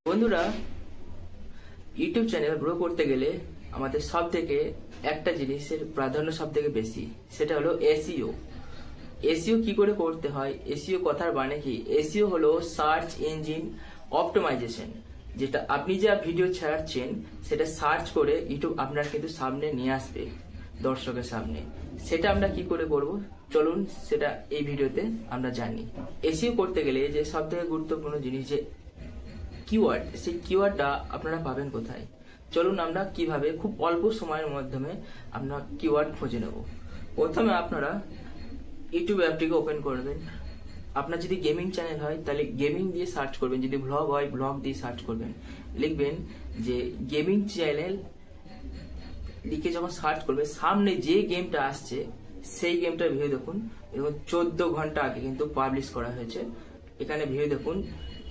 বন্ধুরা, YouTube channel grow করতে গেলে আমাদের সব থেকে একটা জিনিসের প্রাধান্য সব থেকে বেশি, সেটা হলো এসইও। এসইও কি করে করতে হয়? এসইও কথার মানে কি? এসইও হলো সার্চ ইঞ্জিন অপটিমাইজেশন। যেটা আপনি যা ভিডিও ছাড়ছেন সেটা সার্চ করে ইউটিউব আপনার কিন্তু সামনে নিয়ে আসবে, দর্শকের সামনে। সেটা আমরা কি করে করব, চলুন সেটা এই ভিডিওতে আমরা জানি। এসইও করতে গেলে যে সব থেকে গুরুত্বপূর্ণ জিনিস যে কিওয়ার্ড, সেই কিওয়ার্ডটা আপনারা পাবেন কোথায়? চলুন আমরা কিভাবে খুব অল্প সময়ের মাধ্যমে আমরা কিওয়ার্ড খুঁজে নেব। প্রথমে আপনারা ইউটিউব অ্যাপটিকে ওপেন করবেন। আপনার যদি গেমিং চ্যানেল হয় তাহলে গেমিং দিয়ে সার্চ করবেন, যদি ব্লগ হয় ব্লগ দিয়ে সার্চ করবেন। লিখবেন যে গেমিং চ্যানেল, লিখে যখন সার্চ করবে সামনে যে গেমটা আসছে সেই গেমটার ভিউ দেখুন। এবং 14 ঘন্টা আগে কিন্তু পাবলিশ করা হয়েছে। এখানে ভিউ দেখুন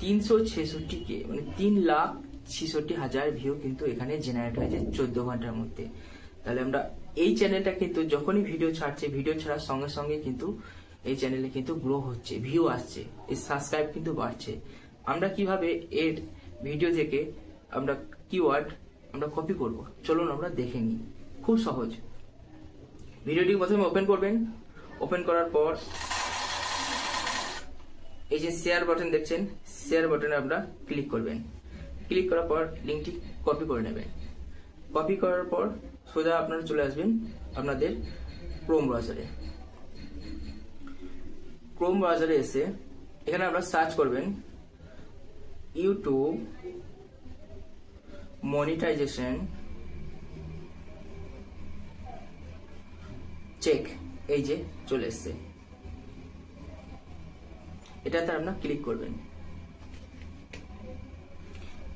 366K, মানে 3,66,000 ভিউ কিন্তু এখানে জেনারেট হয়েছে 14 ঘন্টার মধ্যে। তাহলে আমরা এই চ্যানেলটা কিন্তু যখনই ভিডিও ছাড়ছে, ভিডিও ছাড়ার সঙ্গে সঙ্গে কিন্তু এই চ্যানেলে কিন্তু গ্রো হচ্ছে, ভিউ আসছে, এর সাবস্ক্রাইব কিন্তু বাড়ছে। আমরা কিভাবে এর ভিডিও থেকে আমরা কিওয়ার্ড আমরা কপি করব, চলুন আমরা দেখে নিই। খুব সহজ। ভিডিওটি প্রথমে ওপেন করবেন। ওপেন করার পর এই যে শেয়ার বাটন দেখছেন, শেয়ার বাটনে আপনারা ক্লিক করবেন। ক্লিক করার পর লিঙ্কটি কপি করে নেবেন। কপি করার পর সোজা আপনারা চলে আসবেন আপনাদের ক্রোম ব্রাউজারে। ক্রোম ব্রাউজারে এসে এখানে আপনারা সার্চ করবেন ইউটিউব মনিটাইজেশন চেক। এই যে চলে এসছে, এটাতে আপনারা ক্লিক করবেন।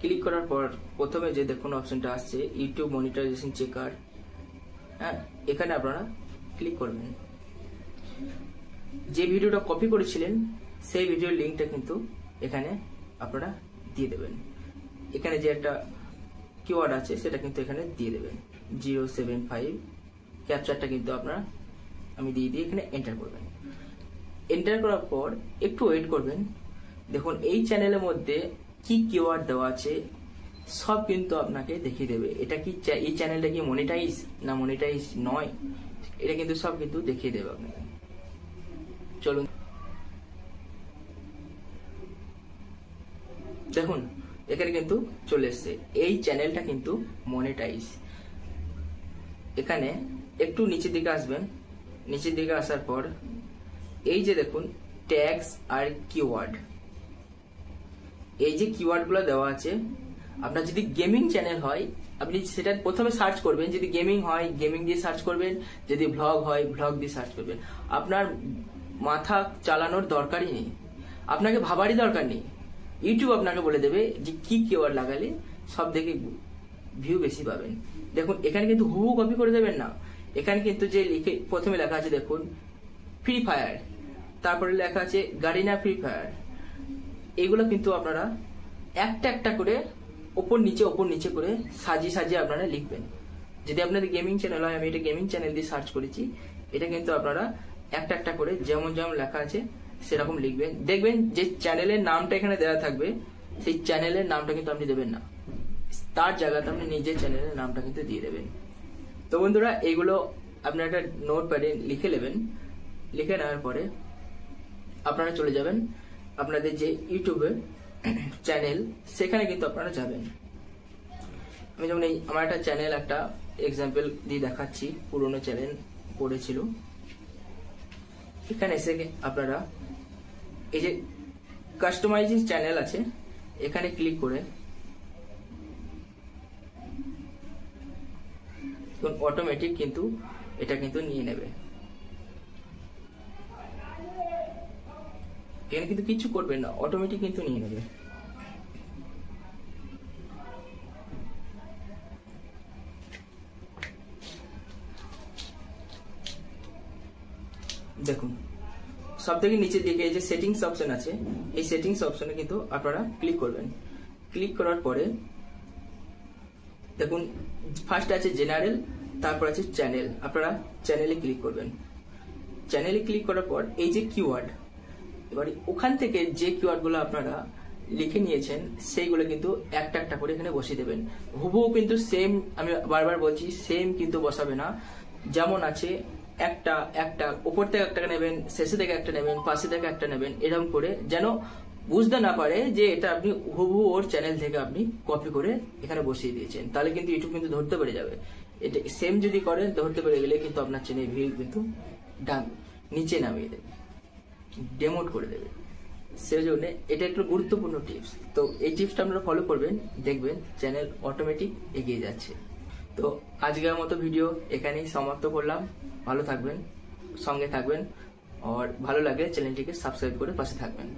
ক্লিক করার পর প্রথমে যে দেখুন অপশনটা আসছে ইউটিউব মনিটাইজেশন চেকার, হ্যাঁ, এখানে আপনারা ক্লিক করবেন। যে ভিডিওটা কপি করেছিলেন সেই ভিডিওর লিঙ্কটা কিন্তু এখানে আপনারা দিয়ে দেবেন। এখানে যে একটা কিওয়ার্ড আছে সেটা কিন্তু এখানে দিয়ে দেবেন 075। ক্যাপচারটা কিন্তু আপনারা আমি দিয়ে এখানে এন্টার করবেন। এন্টার করার পর একটু ওয়েট করবেন। দেখুন এই চ্যানেলের মধ্যে কি কিওয়ার্ড দেওয়া আছে সব কিন্তু আপনাকে দেখিয়ে দেবে। এটা কি এই চ্যানেলটা কি মনিটাইজ না মনিটাইজ নয়, এটা কিন্তু সব কিন্তু দেখিয়ে দেবে আপনাকে। চলুন দেখুন এখানে কিন্তু চলে এসছে এই চ্যানেলটা কিন্তু মনিটাইজ। এখানে একটু নিচের দিকে আসবেন। নিচের দিকে আসার পর এই যে দেখুন ট্যাগস আর কিওয়ার্ড, এই যে কিওয়ার্ড গুলো দেওয়া আছে। আপনার যদি গেমিং চ্যানেল হয় আপনি সেটা প্রথমে সার্চ করবেন। যদি গেমিং হয় গেমিং দিয়ে সার্চ করবেন, যদি ভ্লগ হয় ভ্লগ দিয়ে সার্চ করবেন। আপনার মাথা চালানোর দরকারই নেই, আপনাকে ভাবারই দরকার নেই। ইউটিউব আপনাকে বলে দেবে যে কি কিওয়ার্ড লাগালে সব থেকে ভিউ বেশি পাবেন। দেখুন এখানে কিন্তু হুবহু কপি করে দেবেন না। এখানে কিন্তু যে লিখে প্রথমে লেখা আছে দেখুন ফ্রি ফায়ার, তারপরে লেখা আছে গারিনা ফ্রি ফায়ার। এগুলো কিন্তু আপনারা একটা একটা করে ওপর নিচে করে সাজিয়ে সাজিয়ে আপনারা লিখবেন। যদি আপনাদের গেমিং চ্যানেল হয়, আমি এটা গেমিং চ্যানেল দিয়ে সার্চ করেছি, এটা কিন্তু আপনারা একটা একটা করে যেমন যেমন লেখা আছে সেরকম লিখবেন। দেখবেন যে চ্যানেলের নামটা এখানে দেওয়া থাকবে সেই চ্যানেলের নামটা কিন্তু আপনি দেবেন না, তার জায়গাতে আপনি নিজের চ্যানেলের নামটা কিন্তু দিয়ে দেবেন। তো বন্ধুরা এইগুলো আপনারা একটা নোট প্যাডে লিখে নেবেন। লিখে নেওয়ার পরে আপনারা চলে যাবেন আপনাদের যে ইউটিউবের চ্যানেল, সেখানে কিন্তু আপনারা যাবেন। আমি যেমন এই আমার একটা চ্যানেল একটা এক্সাম্পল দিয়ে দেখাচ্ছি, পুরোনো চ্যানেল পড়েছিল। এখানে এসে আপনারা এই যে কাস্টমাইজিং চ্যানেল আছে এখানে ক্লিক করে অটোমেটিক কিন্তু এটা কিন্তু নিয়ে নেবে। এখানে কিন্তু কিছু করবেন না, অটোমেটিক কিন্তু নিয়ে নেবে। দেখুন সব থেকে নিচের দিকে এই যে সেটিংস অপশন আছে, এই সেটিংস অপশনে কিন্তু আপনারা ক্লিক করবেন। ক্লিক করার পরে দেখুন ফার্স্ট আছে জেনারেল, তারপর আছে চ্যানেল। আপনারা চ্যানেলে ক্লিক করবেন। চ্যানেলে ক্লিক করার পর এই যে কিওয়ার্ড, এবারে ওখান থেকে যে কিওয়ার্ড গুলো আপনারা লিখে নিয়েছেন সেইগুলো কিন্তু একটা একটা করে এখানে বসিয়ে দেবেন। হুবহু কিন্তু সেম, আমি বারবার বলছি, সেম কিন্তু বসাবে না। যেমন আছে একটা একটা উপর থেকে একটা নেবেন, শেষে থেকে একটা নেবেন, পাশে থেকে একটা নেবেন, এরকম করে যেন বুঝতে না পারে যে এটা আপনি হুবহু ওর চ্যানেল থেকে আপনি কপি করে এখানে বসিয়ে দিয়েছেন। তাহলে কিন্তু ইউটিউব কিন্তু ধরতে পেরে যাবে। এটা সেম যদি করেন, ধরতে পেরে গেলে কিন্তু আপনার চ্যানেল ভিউ কিন্তু নিচে নামিয়ে দেবে, ডেমোট করে দেবে। সেই জন্য এটা একটু গুরুত্বপূর্ণ টিপস। তো এই টিপসটা আপনারা ফলো করবেন, দেখবেন চ্যানেল অটোমেটিক এগিয়ে যাচ্ছে। তো আজকের মতো ভিডিও এখানেই সমাপ্ত করলাম। ভালো থাকবেন, সঙ্গে থাকবেন, আর ভালো লাগলে চ্যানেলটিকে সাবস্ক্রাইব করে পাশে থাকবেন।